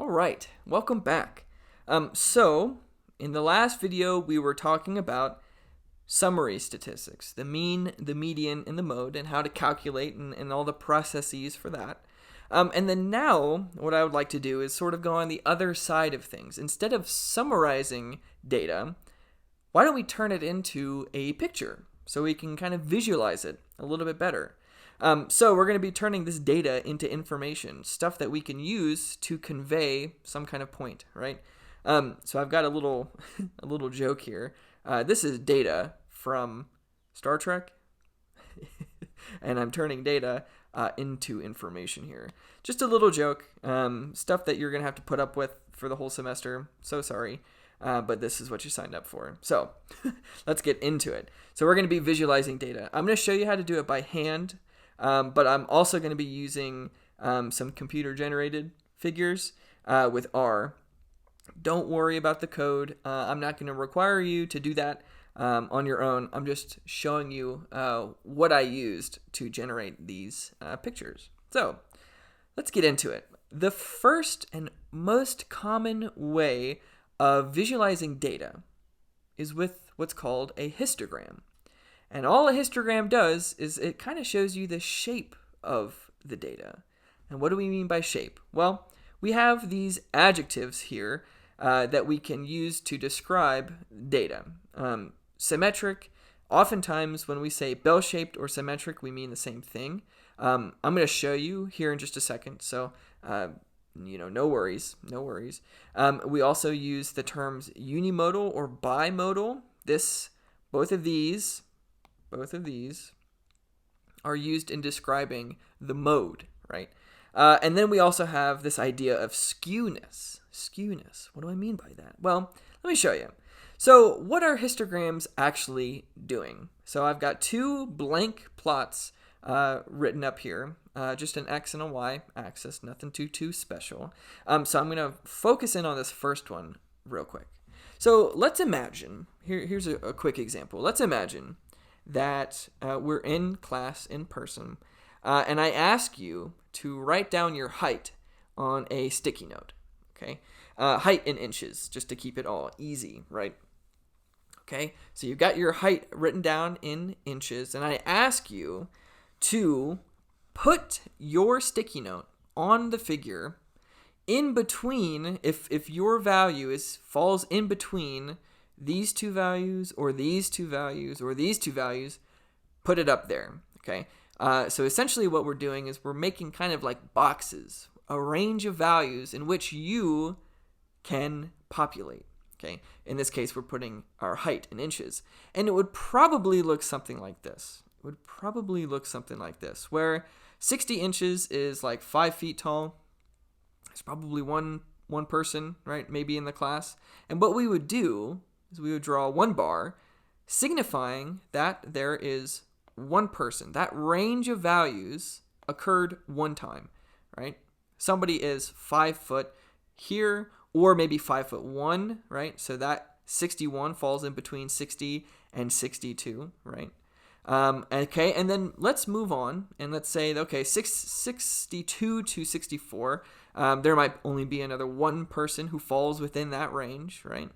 All right, welcome back. So in the last video, we were talking about summary statistics, the mean, the median, and the mode, and how to calculate and all the processes for that. And then now, what I would like to do is sort of go on the other side of things. Instead of summarizing data, why don't we turn it into a picture so we can kind of visualize it a little bit better? So we're going to be turning this data into information, stuff that we can use to convey some kind of point, right? So I've got a little a little joke here. This is data from Star Trek, and I'm turning data into information here. Just a little joke, stuff that you're going to have to put up with for the whole semester. So sorry. But this is what you signed up for. So let's get into it. So we're going to be visualizing data. I'm going to show you how to do it by hand, but I'm also going to be using some computer-generated figures with R. Don't worry about the code. I'm not going to require you to do that on your own. I'm just showing you what I used to generate these pictures. So let's get into it. The first and most common way of visualizing data is with what's called a histogram. And all a histogram does is it kind of shows you the shape of the data. And what do we mean by shape? Well, we have these adjectives here that we can use to describe data. Symmetric, oftentimes when we say bell-shaped or symmetric, we mean the same thing. I'm going to show you here in just a second, so no worries. We also use the terms unimodal or bimodal. Both of these are used in describing the mode, right? And then we also have this idea of skewness. What do I mean by that? Well, let me show you. So what are histograms actually doing? So I've got two blank plots written up here, just an X and a Y axis, nothing too special. So I'm going to focus in on this first one real quick. So let's imagine, here's a quick example. Let's imagine that we're in class in person, and I ask you to write down your height on a sticky note, okay? Height in inches, just to keep it all easy, right? Okay, so you've got your height written down in inches, and I ask you to put your sticky note on the figure in between, if your value falls in between these two values or these two values or these two values, put it up there, okay? So essentially what we're doing is we're making kind of like boxes, a range of values in which you can populate, okay? In this case, we're putting our height in inches, and it would probably look something like this. Where 60 inches is like 5 feet tall. There's probably one person, right, maybe in the class. And what we would do is we would draw one bar signifying that there is one person. That range of values occurred one time, right? Somebody is 5 foot here, or maybe 5'1", right? So that 61 falls in between 60 and 62, right? Okay, and then let's move on, and let's say, okay, 62 to 64, there might only be another one person who falls within that range, right?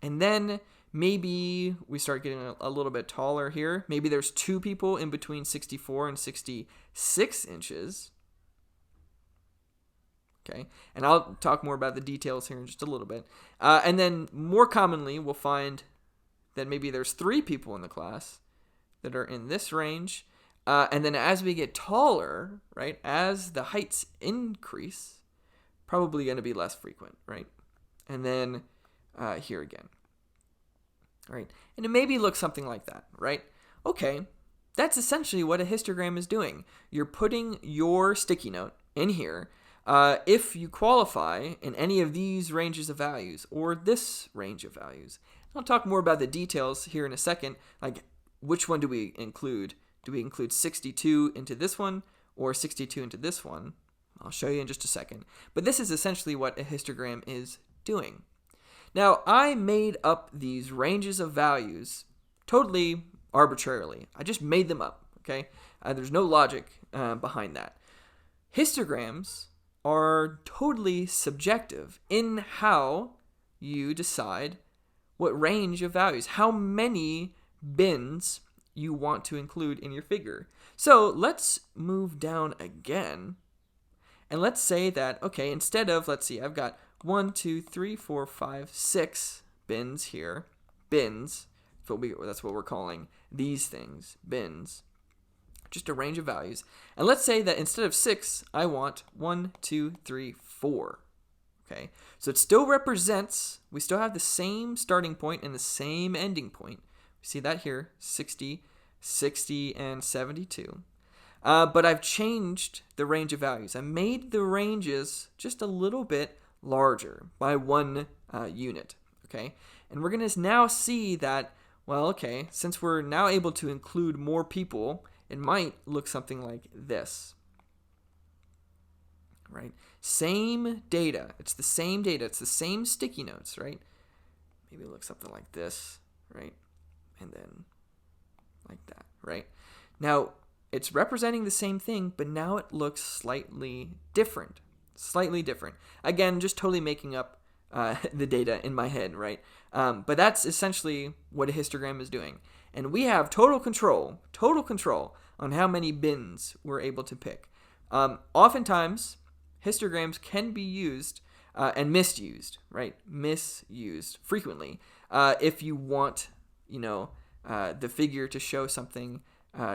And then maybe we start getting a little bit taller here. Maybe there's two people in between 64 and 66 inches. Okay, and I'll talk more about the details here in just a little bit. And then more commonly, we'll find that maybe there's 3 people in the class that are in this range. And then as we get taller, right, as the heights increase, probably going to be less frequent, right? And then here again. All right, and it maybe looks something like that, right? Okay, that's essentially what a histogram is doing. You're putting your sticky note in here. If you qualify in any of these ranges of values or this range of values. I'll talk more about the details here in a second, like which one do we include? Do we include 62 into this one or 62 into this one? I'll show you in just a second. But this is essentially what a histogram is doing. Now, I made up these ranges of values totally arbitrarily. I just made them up, okay? There's no logic behind that. Histograms are totally subjective in how you decide what range of values, how many bins you want to include in your figure. So let's move down again. And let's say that, okay, instead of, let's see, I've got 1, 2, 3, 4, 5, 6 bins here. Bins, that's what we're calling these things, bins. Just a range of values. And let's say that instead of 6, I want 1, 2, 3, 4. Okay, so it still represents, we still have the same starting point and the same ending point. We see that here, 60, 60, and 72. But I've changed the range of values. I made the ranges just a little bit larger by 1 unit. Okay, and we're going to now see that, well, okay, since we're now able to include more people, it might look something like this. Right? Same data. It's the same data. It's the same sticky notes, right? Maybe it looks something like this, right? And then like that, right? Now, it's representing the same thing, but now it looks slightly different. Slightly different. Again, just totally making up the data in my head, right? But that's essentially what a histogram is doing. And we have total control on how many bins we're able to pick. Oftentimes, histograms can be used and misused, right? Misused frequently if you want, the figure to show something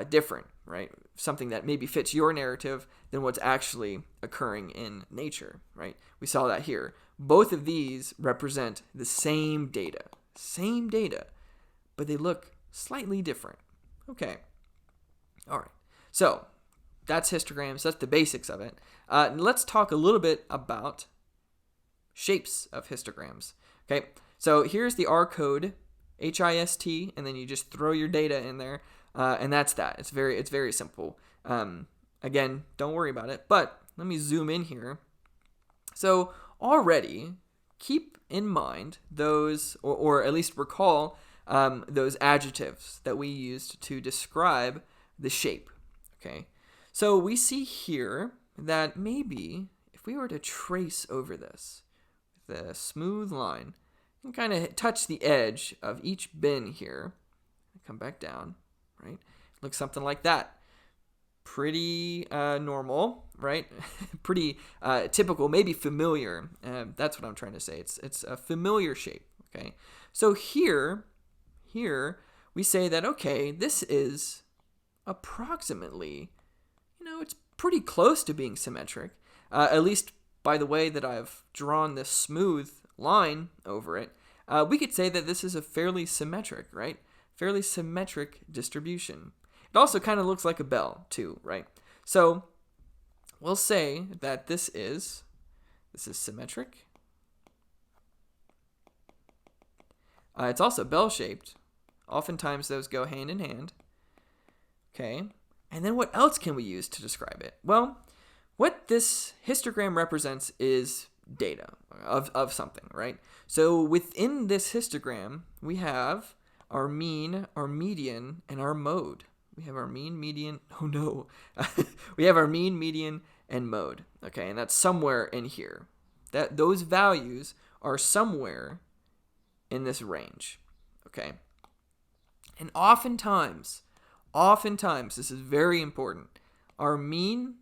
different, right? Something that maybe fits your narrative than what's actually occurring in nature, right? We saw that here. Both of these represent the same data, but they look slightly different. Okay. All right. So that's histograms. That's the basics of it. Let's talk a little bit about shapes of histograms. Okay. So here's the R code, HIST, and then you just throw your data in there, and that's that. It's very simple. Again, don't worry about it. But let me zoom in here. So already, keep in mind those, or at least recall those adjectives that we used to describe the shape. Okay. So we see here that maybe if we were to trace over this with a smooth line and kind of touch the edge of each bin here, come back down, right? Looks something like that. Pretty normal, right? Pretty typical, maybe familiar. That's what I'm trying to say. It's a familiar shape, okay? So here we say that, okay, this is approximately, it's pretty close to being symmetric, at least by the way that I've drawn this smooth line over it. We could say that this is a fairly symmetric, right? Fairly symmetric distribution. It also kind of looks like a bell too, right? So we'll say that this is symmetric. It's also bell-shaped. Oftentimes those go hand in hand. Okay. And then what else can we use to describe it? Well, what this histogram represents is data of something, right? So within this histogram, we have our mean, our median, and our mode. We have our mean, median, we have our mean, median, and mode, okay? And that's somewhere in here. Those values are somewhere in this range, okay? And oftentimes, this is very important, our mean,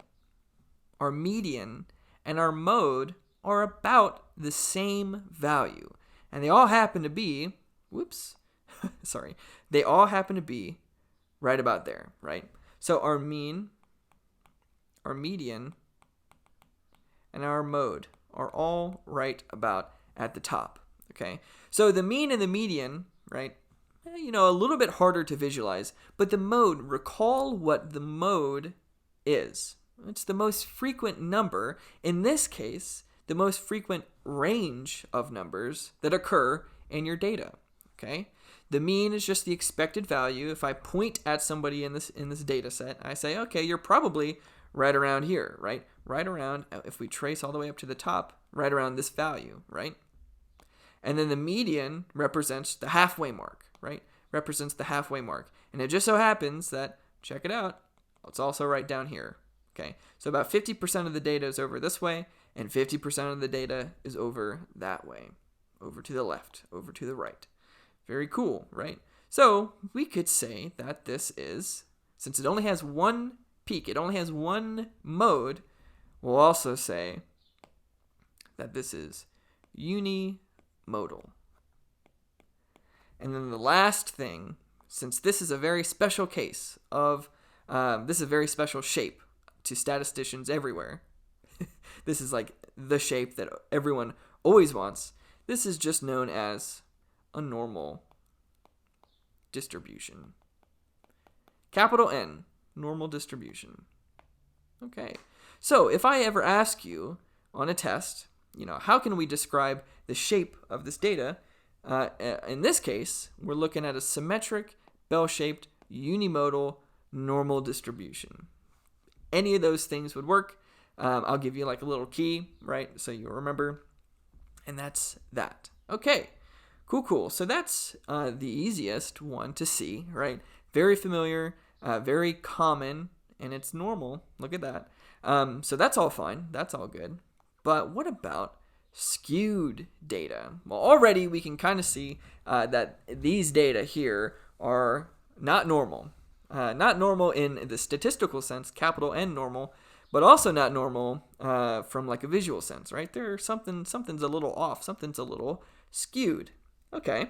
our median, and our mode are about the same value. And they all happen to be, they all happen to be right about there, right? So our mean, our median, and our mode are all right about at the top, okay? So the mean and the median, right, a little bit harder to visualize, but the mode, recall what the mode is. It's the most frequent number, in this case, the most frequent range of numbers that occur in your data, okay? The mean is just the expected value. If I point at somebody in this data set, I say, okay, you're probably right around here, right? Right around, if we trace all the way up to the top, right around this value, right? And then the median represents the halfway mark, right? Represents the halfway mark. And it just so happens that, check it out, it's also right down here, Okay, so about 50% of the data is over this way, and 50% of the data is over that way, over to the left, over to the right. Very cool, right? So we could say that this is, since it only has one peak, it only has one mode, we'll also say that this is unimodal. And then the last thing, since this is a very special case of, this is a very special shape to statisticians everywhere. This is like the shape that everyone always wants. This is just known as a normal distribution. Capital N, normal distribution. Okay, so if I ever ask you on a test, how can we describe the shape of this data? In this case, we're looking at a symmetric, bell-shaped, unimodal, normal distribution. Any of those things would work. I'll give you like a little key, right? So you'll remember. And that's that. Okay, cool. So that's the easiest one to see, right? Very familiar, very common, and it's normal. Look at that. So that's all fine. That's all good. But what about skewed data? Well, already we can kind of see that these data here are not normal. Not normal in the statistical sense, capital N normal, but also not normal from like a visual sense, right? There's something's a little off, something's a little skewed. Okay,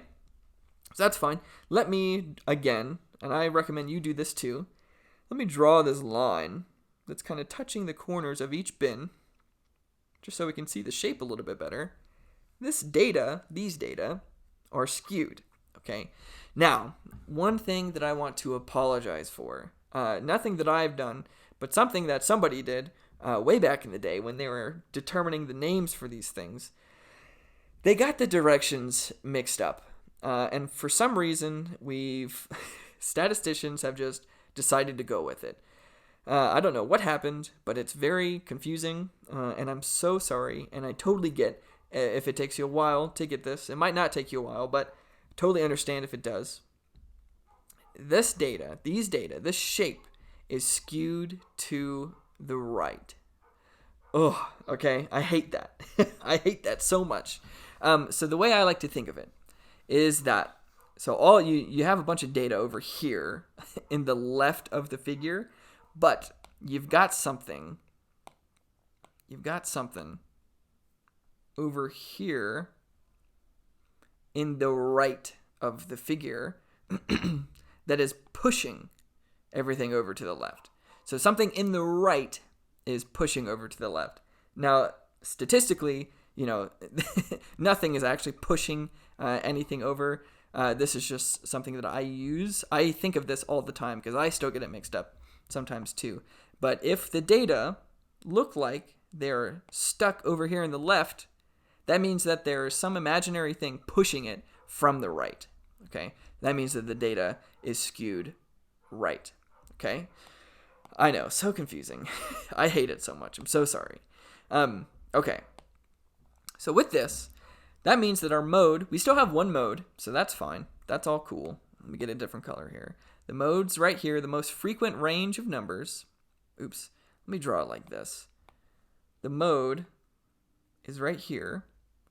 so that's fine. Let me, again, and I recommend you do this too, let me draw this line that's kind of touching the corners of each bin, just so we can see the shape a little bit better. These data are skewed, okay? Now, one thing that I want to apologize for, nothing that I've done, but something that somebody did way back in the day when they were determining the names for these things. They got the directions mixed up. And for some reason, statisticians have just decided to go with it. I don't know what happened, but it's very confusing, and I'm so sorry, and I totally get if it takes you a while to get this. It might not take you a while, but totally understand if it does. This shape is skewed to the right. Oh, okay, I hate that. I hate that so much. So the way I like to think of it is that, so all you have a bunch of data over here in the left of the figure, but you've got something over here in the right of the figure that is pushing everything over to the left. So something in the right is pushing over to the left. Now, statistically, nothing is actually pushing anything over. This is just something that I use. I think of this all the time because I still get it mixed up sometimes too. But if the data look like they're stuck over here in the left, that means that there's some imaginary thing pushing it from the right. Okay? That means that the data is skewed right. Okay? I know, so confusing. I hate it so much. I'm so sorry. Okay. So with this, that means that our mode, we still have one mode, so that's fine. That's all cool. Let me get a different color here. The mode's right here, the most frequent range of numbers. Oops. Let me draw it like this. The mode is right here.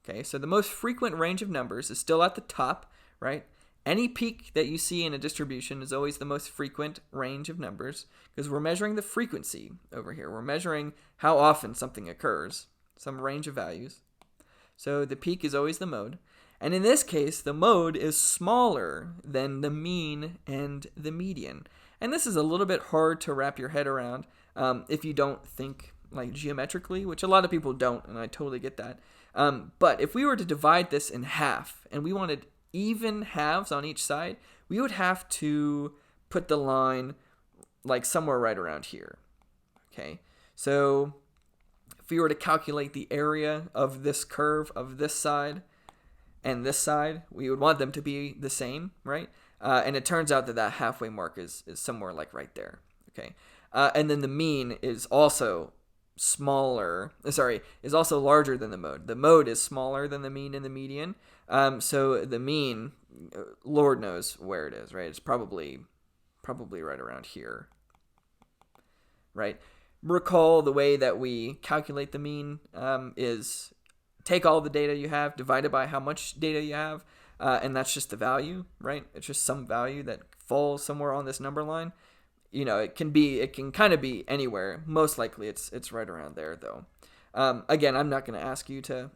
Okay, so the most frequent range of numbers is still at the top, right? Any peak that you see in a distribution is always the most frequent range of numbers because we're measuring the frequency over here. We're measuring how often something occurs, some range of values. So the peak is always the mode. And in this case, the mode is smaller than the mean and the median. And this is a little bit hard to wrap your head around if you don't think like geometrically, which a lot of people don't, and I totally get that. But if we were to divide this in half and we wanted even halves on each side, we would have to put the line like somewhere right around here. Okay, so if we were to calculate the area of this curve of this side and this side, we would want them to be the same, right? And it turns out that that halfway mark is somewhere like right there. Okay, and then the mean is also is also larger than the mode. The mode is smaller than the mean and the median. So the mean, Lord knows where it is, right? It's probably right around here, right? recall, the way that we calculate the mean is take all the data you have, divide it by how much data you have, and that's just the value, right? It's just some value that falls somewhere on this number line. It can kind of be anywhere. Most likely it's right around there, though. Again, I'm not going to ask you to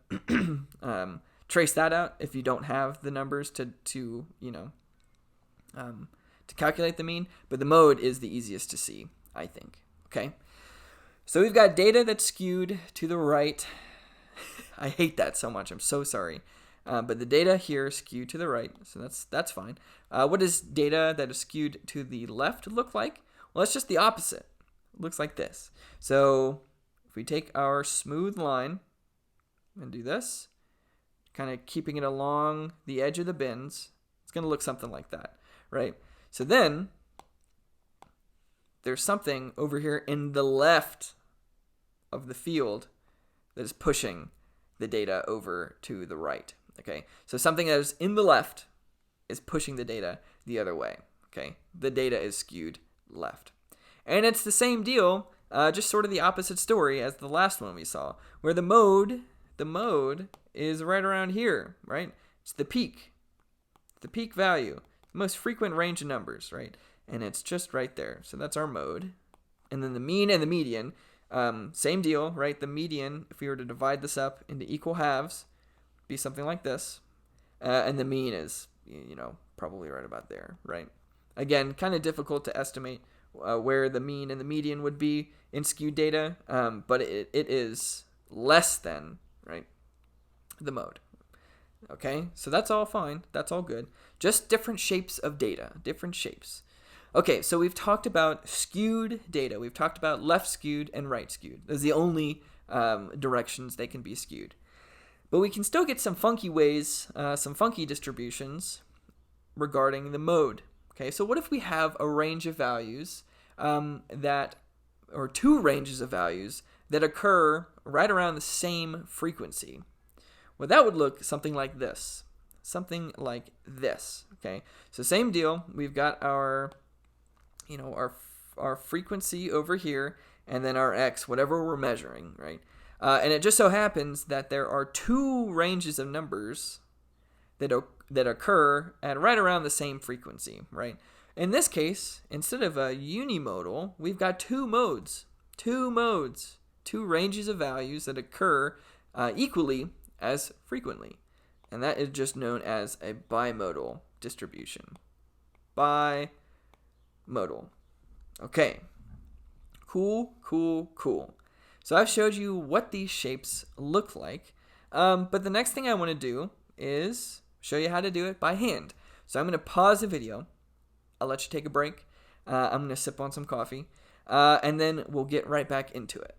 trace that out if you don't have the numbers to calculate the mean, but the mode is the easiest to see, I think. Okay, so we've got data that's skewed to the right. I hate that so much. I'm so sorry. But the data here is skewed to the right, so that's fine. What does data that is skewed to the left look like? Well, it's just the opposite. It looks like this. So if we take our smooth line and do this, kind of keeping it along the edge of the bins, it's going to look something like that, right? So then there's something over here in the left of the field that is pushing the data over to the right. Okay, so something that is in the left is pushing the data the other way. Okay, the data is skewed left. And it's the same deal, just sort of the opposite story as the last one we saw, where the mode is right around here, right? It's the peak value, the most frequent range of numbers, right? And it's just right there. So that's our mode. And then the mean and the median, same deal, right? The median, if we were to divide this up into equal halves, be something like this, and the mean is, probably right about there, right? Again, kind of difficult to estimate where the mean and the median would be in skewed data, but it is less than, right, the mode. Okay, so that's all fine. That's all good. Just different shapes of data, different shapes. Okay, so we've talked about skewed data. We've talked about left skewed and right skewed. Those are the only directions they can be skewed. But we can still get some funky ways, some funky distributions regarding the mode. Okay, so what if we have a range of values or two ranges of values that occur right around the same frequency? Well, that would look something like this. Something like this. Okay, so same deal. We've got our frequency over here, and then our x, whatever we're measuring, right? And it just so happens that there are two ranges of numbers that occur at right around the same frequency, right? In this case, instead of a unimodal, we've got two modes, two ranges of values that occur equally as frequently. And that is just known as a bimodal distribution. Bimodal. Okay. Cool. So I've showed you what these shapes look like, but the next thing I want to do is show you how to do it by hand. So I'm going to pause the video. I'll let you take a break. I'm going to sip on some coffee, and then we'll get right back into it.